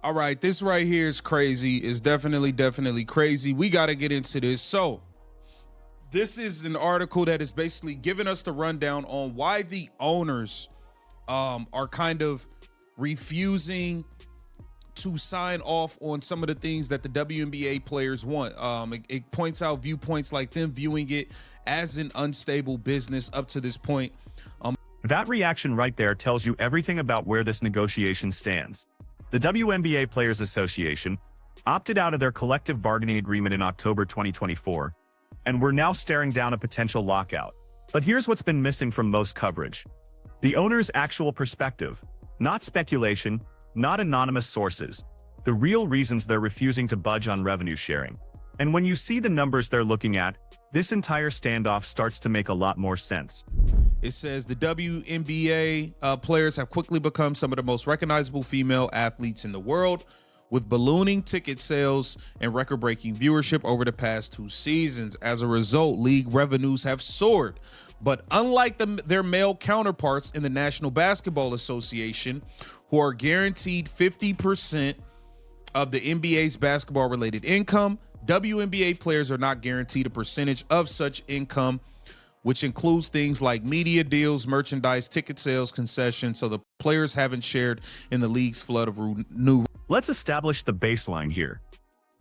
All right, this right here is crazy. It's definitely crazy. We got to get into this. So this is an article that is basically giving us the rundown on why the owners are kind of refusing to sign off on some of the things that the WNBA players want. It points out viewpoints like them viewing it as an unstable business up to this point. That reaction right there tells you everything about where this negotiation stands. The WNBA Players Association opted out of their collective bargaining agreement in October 2024, and we're now staring down a potential lockout. But here's what's been missing from most coverage: the owner's actual perspective, not speculation, not anonymous sources, the real reasons they're refusing to budge on revenue sharing. And when you see the numbers they're looking at, this entire standoff starts to make a lot more sense. It says the WNBA players have quickly become some of the most recognizable female athletes in the world, with ballooning ticket sales and record-breaking viewership over the past 2 seasons. As a result, league revenues have soared. But unlike their male counterparts in the National Basketball Association, who are guaranteed 50% of the NBA's basketball-related income, WNBA players are not guaranteed a percentage of such income, which includes things like media deals, merchandise, ticket sales, concessions. So the players haven't shared in the league's flood of new. Let's establish the baseline here.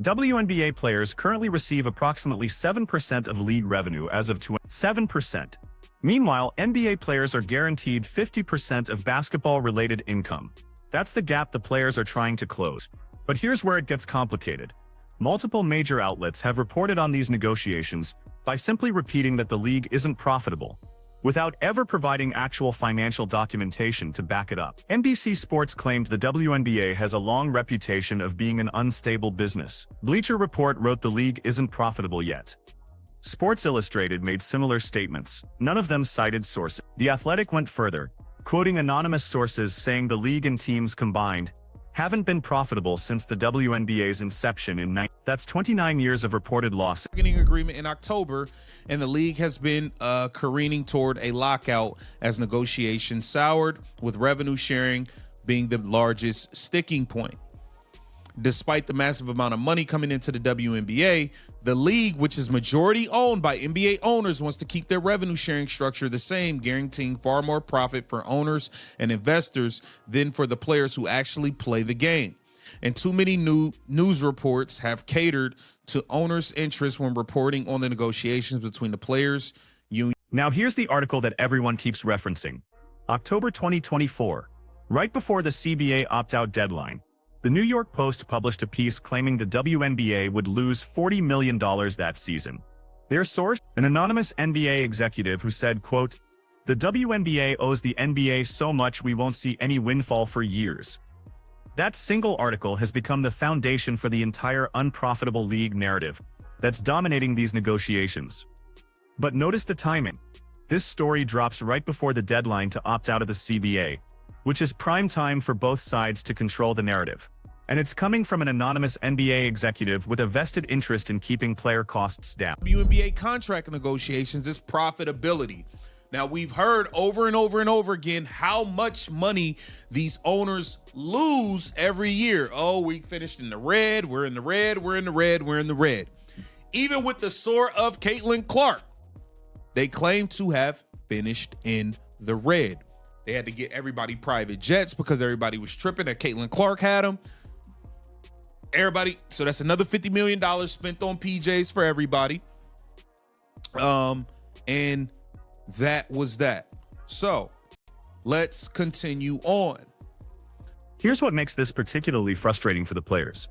WNBA players currently receive approximately 7% of league revenue as of 7%. Meanwhile, NBA players are guaranteed 50% of basketball-related income. That's the gap the players are trying to close. But here's where it gets complicated. Multiple major outlets have reported on these negotiations by simply repeating that the league isn't profitable, without ever providing actual financial documentation to back it up. NBC Sports claimed the WNBA has a long reputation of being an unstable business. Bleacher Report wrote the league isn't profitable yet. Sports Illustrated made similar statements. None of them cited sources. The Athletic went further, quoting anonymous sources saying the league and teams combined haven't been profitable since the WNBA's inception in that's 29 years of reported loss. Bargaining agreement in October, and the league has been careening toward a lockout as negotiations soured, with revenue sharing being the largest sticking point. Despite the massive amount of money coming into the WNBA, the league, which is majority owned by NBA owners, wants to keep their revenue sharing structure the same, guaranteeing far more profit for owners and investors than for the players who actually play the game. And too many news reports have catered to owners' interests when reporting on the negotiations between the players' union. Now here's the article that everyone keeps referencing. October 2024, right before the CBA opt-out deadline, the New York Post published a piece claiming the WNBA would lose $40 million that season. Their source, an anonymous NBA executive who said, quote, "The WNBA owes the NBA so much we won't see any windfall for years." That single article has become the foundation for the entire unprofitable league narrative that's dominating these negotiations. But notice the timing. This story drops right before the deadline to opt out of the CBA, which is prime time for both sides to control the narrative. And it's coming from an anonymous NBA executive with a vested interest in keeping player costs down. WNBA contract negotiations is profitability. Now, we've heard over and over and over again how much money these owners lose every year. Oh, we finished in the red, we're in the red, we're in the red, we're in the red. Even with the soar of Caitlin Clark, they claim to have finished in the red. They had to get everybody private jets because everybody was tripping that Caitlin Clark had them. Everybody, so that's another $50 million spent on PJs for everybody. And that was that. So let's continue on. Here's what makes this particularly frustrating for the players.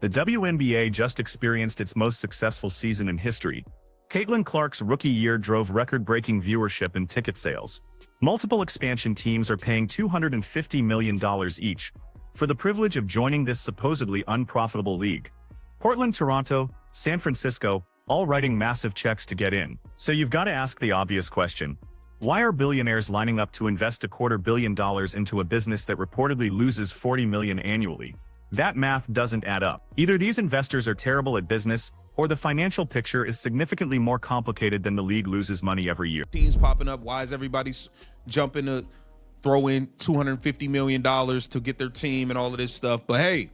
The WNBA just experienced its most successful season in history. Caitlin Clark's rookie year drove record-breaking viewership and ticket sales. Multiple expansion teams are paying $250 million each for the privilege of joining this supposedly unprofitable league. Portland, Toronto, San Francisco, all writing massive checks to get in. So you've got to ask the obvious question. Why are billionaires lining up to invest $250 million into a business that reportedly loses $40 million annually? That math doesn't add up. Either these investors are terrible at business, or the financial picture is significantly more complicated than the league loses money every year. Teams popping up. Why is everybody jumping to throw in $250 million to get their team and all of this stuff? But hey,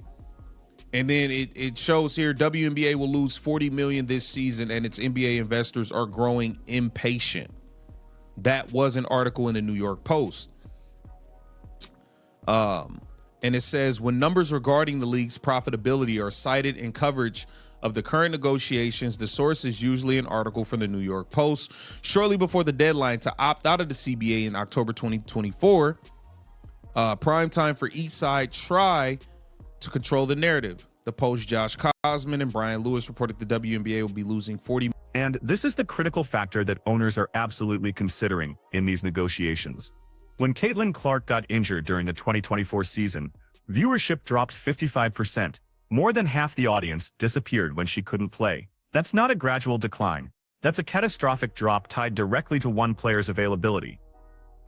And then it shows here WNBA will lose $40 million this season, and its NBA investors are growing impatient. That was an article in the New York Post. And it says, when numbers regarding the league's profitability are cited in coverage of the current negotiations, the source is usually an article from the New York Post. Shortly before the deadline to opt out of the CBA in October 2024, prime time for each side try to control the narrative. The Post, Josh Cosman and Brian Lewis reported the WNBA will be losing $40 million. And this is the critical factor that owners are absolutely considering in these negotiations. When Caitlin Clark got injured during the 2024 season, viewership dropped 55%. More than half the audience disappeared when she couldn't play. That's not a gradual decline. That's a catastrophic drop tied directly to one player's availability.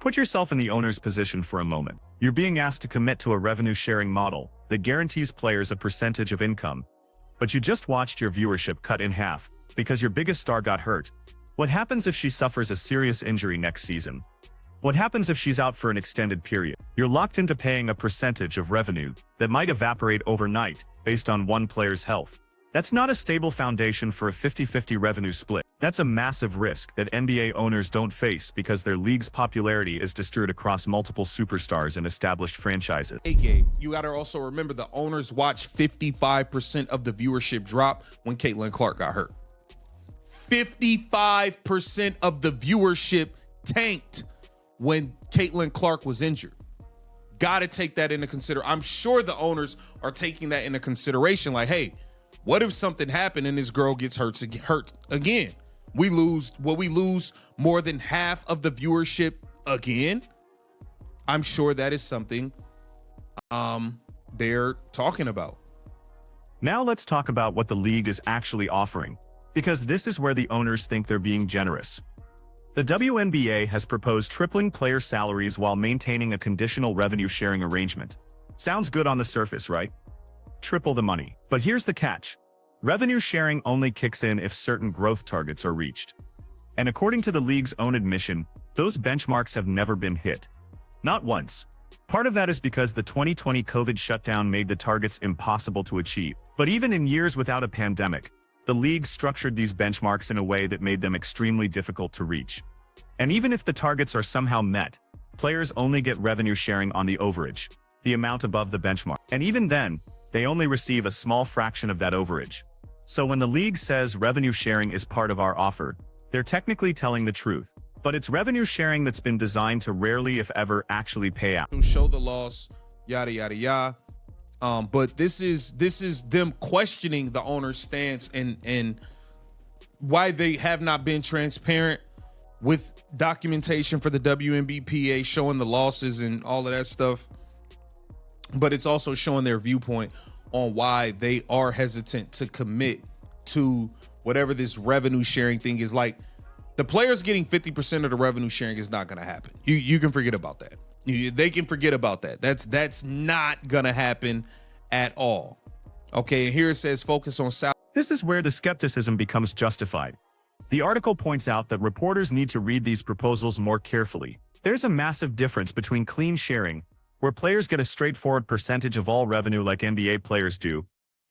Put yourself in the owner's position for a moment. You're being asked to commit to a revenue-sharing model that guarantees players a percentage of income, but you just watched your viewership cut in half because your biggest star got hurt. What happens if she suffers a serious injury next season? What happens if she's out for an extended period? You're locked into paying a percentage of revenue that might evaporate overnight based on one player's health. That's not a stable foundation for a 50-50 revenue split. That's a massive risk that NBA owners don't face because their league's popularity is distributed across multiple superstars and established franchises. Hey, Gabe, you got to also remember the owners watched 55% of the viewership drop when Caitlin Clark got hurt. 55% of the viewership tanked when Caitlin Clark was injured. Got to take that into consideration. I'm sure the owners are taking that into consideration. Like, hey, what if something happened and this girl gets hurt again? We lose more than half of the viewership again. I'm sure that is something they're talking about. Now let's talk about what the league is actually offering, because this is where the owners think they're being generous. The WNBA has proposed tripling player salaries while maintaining a conditional revenue sharing arrangement. Sounds good on the surface, right? Triple the money. But here's the catch. Revenue sharing only kicks in if certain growth targets are reached. And according to the league's own admission, those benchmarks have never been hit. Not once. Part of that is because the 2020 COVID shutdown made the targets impossible to achieve. But even in years without a pandemic, the league structured these benchmarks in a way that made them extremely difficult to reach. And even if the targets are somehow met, players only get revenue sharing on the overage, the amount above the benchmark. And even then, they only receive a small fraction of that overage. So when the league says revenue sharing is part of our offer, they're technically telling the truth. But it's revenue sharing that's been designed to rarely, if ever, actually pay out. Show the loss, yada, yada, yada. But this is them questioning the owner's stance and why they have not been transparent with documentation for the WNBPA showing the losses and all of that stuff. But it's also showing their viewpoint on why they are hesitant to commit to whatever this revenue sharing thing is. Like, the players getting 50% of the revenue sharing is not going to happen. You can forget about that. They can forget about that. That's not going to happen at all. Okay, and here it says focus on salary. This is where the skepticism becomes justified. The article points out that reporters need to read these proposals more carefully. There's a massive difference between clean sharing, where players get a straightforward percentage of all revenue like NBA players do,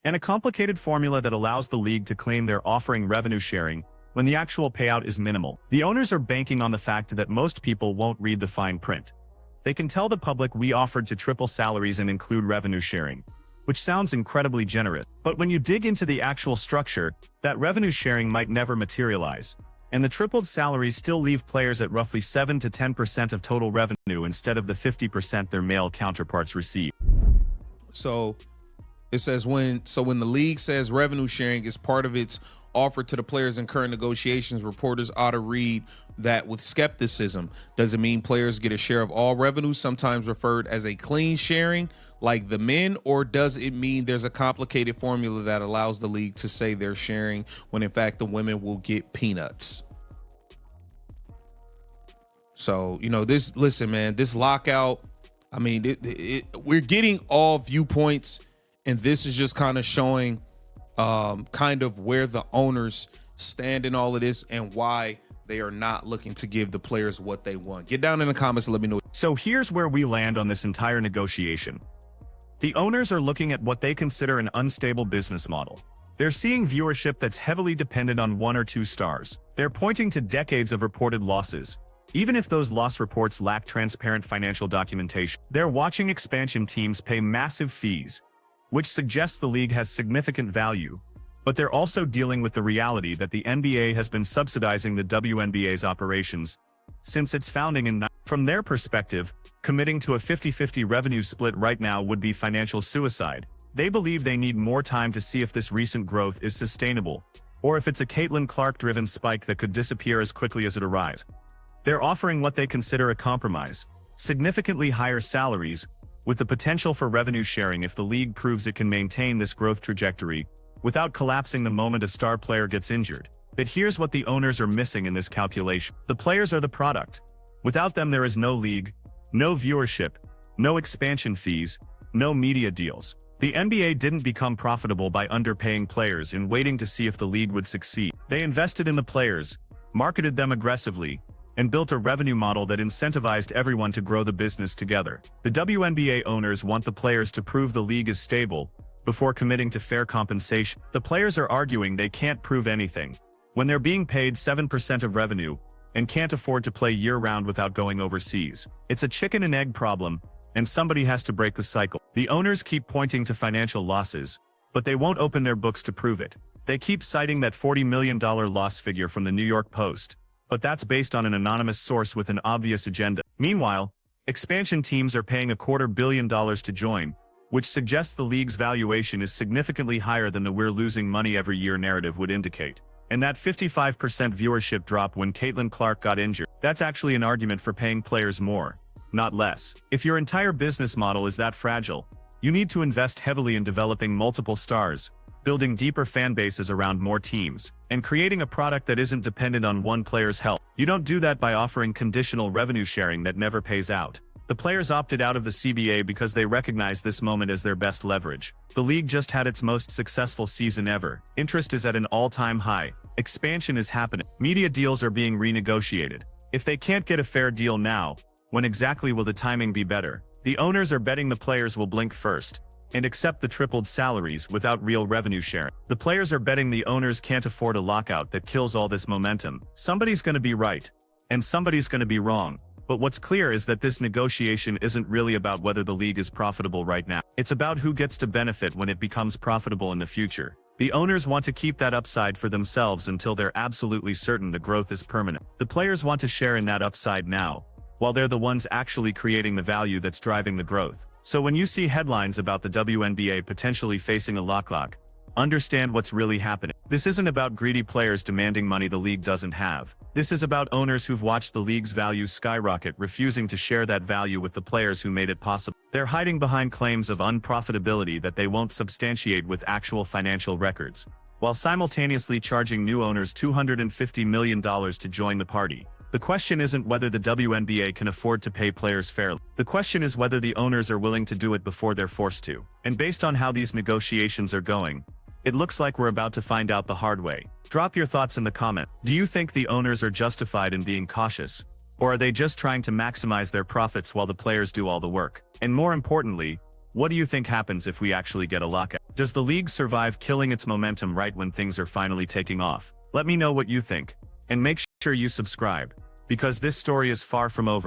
and a complicated formula that allows the league to claim they're offering revenue sharing when the actual payout is minimal. The owners are banking on the fact that most people won't read the fine print. They can tell the public we offered to triple salaries and include revenue sharing, which sounds incredibly generous. But when you dig into the actual structure, that revenue sharing might never materialize, and the tripled salaries still leave players at roughly 7 to 10% of total revenue instead of the 50% their male counterparts receive. So it says when the league says revenue sharing is part of its offer to the players in current negotiations, reporters ought to read that with skepticism. Does it mean players get a share of all revenue, sometimes referred as a clean sharing like the men, or does it mean there's a complicated formula that allows the league to say they're sharing when in fact the women will get peanuts? So, listen, man, this lockout, I mean, we're getting all viewpoints, and this is just kind of showing kind of where the owners stand in all of this and why they are not looking to give the players what they want. Get down in the comments and let me know. So here's where we land on this entire negotiation. The owners are looking at what they consider an unstable business model. They're seeing viewership that's heavily dependent on one or two stars. They're pointing to decades of reported losses, even if those loss reports lack transparent financial documentation. They're watching expansion teams pay massive fees, which suggests the league has significant value. But they're also dealing with the reality that the NBA has been subsidizing the WNBA's operations since its founding in. From their perspective, committing to a 50-50 revenue split right now would be financial suicide. They believe they need more time to see if this recent growth is sustainable, or if it's a Caitlin Clark-driven spike that could disappear as quickly as it arrived. They're offering what they consider a compromise: significantly higher salaries, with the potential for revenue sharing if the league proves it can maintain this growth trajectory without collapsing the moment a star player gets injured. But here's what the owners are missing in this calculation. The players are the product. Without them, there is no league, no viewership, no expansion fees, no media deals. The NBA didn't become profitable by underpaying players and waiting to see if the league would succeed. They invested in the players, marketed them aggressively, and built a revenue model that incentivized everyone to grow the business together. The WNBA owners want the players to prove the league is stable before committing to fair compensation. The players are arguing they can't prove anything when they're being paid 7% of revenue and can't afford to play year-round without going overseas. It's a chicken and egg problem, and somebody has to break the cycle. The owners keep pointing to financial losses, but they won't open their books to prove it. They keep citing that $40 million loss figure from the New York Post, but that's based on an anonymous source with an obvious agenda. Meanwhile, expansion teams are paying $250 million to join, which suggests the league's valuation is significantly higher than the "we're losing money every year" narrative would indicate. And that 55% viewership drop when Caitlin Clark got injured, that's actually an argument for paying players more, not less. If your entire business model is that fragile, you need to invest heavily in developing multiple stars, building deeper fan bases around more teams, and creating a product that isn't dependent on one player's health. You don't do that by offering conditional revenue sharing that never pays out. The players opted out of the CBA because they recognize this moment as their best leverage. The league just had its most successful season ever. Interest is at an all-time high. Expansion is happening. Media deals are being renegotiated. If they can't get a fair deal now, when exactly will the timing be better? The owners are betting the players will blink first and accept the tripled salaries without real revenue sharing. The players are betting the owners can't afford a lockout that kills all this momentum. Somebody's going to be right, and somebody's going to be wrong. But what's clear is that this negotiation isn't really about whether the league is profitable right now. It's about who gets to benefit when it becomes profitable in the future. The owners want to keep that upside for themselves until they're absolutely certain the growth is permanent. The players want to share in that upside now, while they're the ones actually creating the value that's driving the growth. So when you see headlines about the WNBA potentially facing a lock, understand what's really happening. This isn't about greedy players demanding money the league doesn't have. This is about owners who've watched the league's value skyrocket, refusing to share that value with the players who made it possible. They're hiding behind claims of unprofitability that they won't substantiate with actual financial records, while simultaneously charging new owners $250 million to join the party. The question isn't whether the WNBA can afford to pay players fairly. The question is whether the owners are willing to do it before they're forced to. And based on how these negotiations are going, it looks like we're about to find out the hard way. Drop your thoughts in the comment. Do you think the owners are justified in being cautious? Or are they just trying to maximize their profits while the players do all the work? And more importantly, what do you think happens if we actually get a lockout? Does the league survive killing its momentum right when things are finally taking off? Let me know what you think. And make sure you subscribe, because this story is far from over.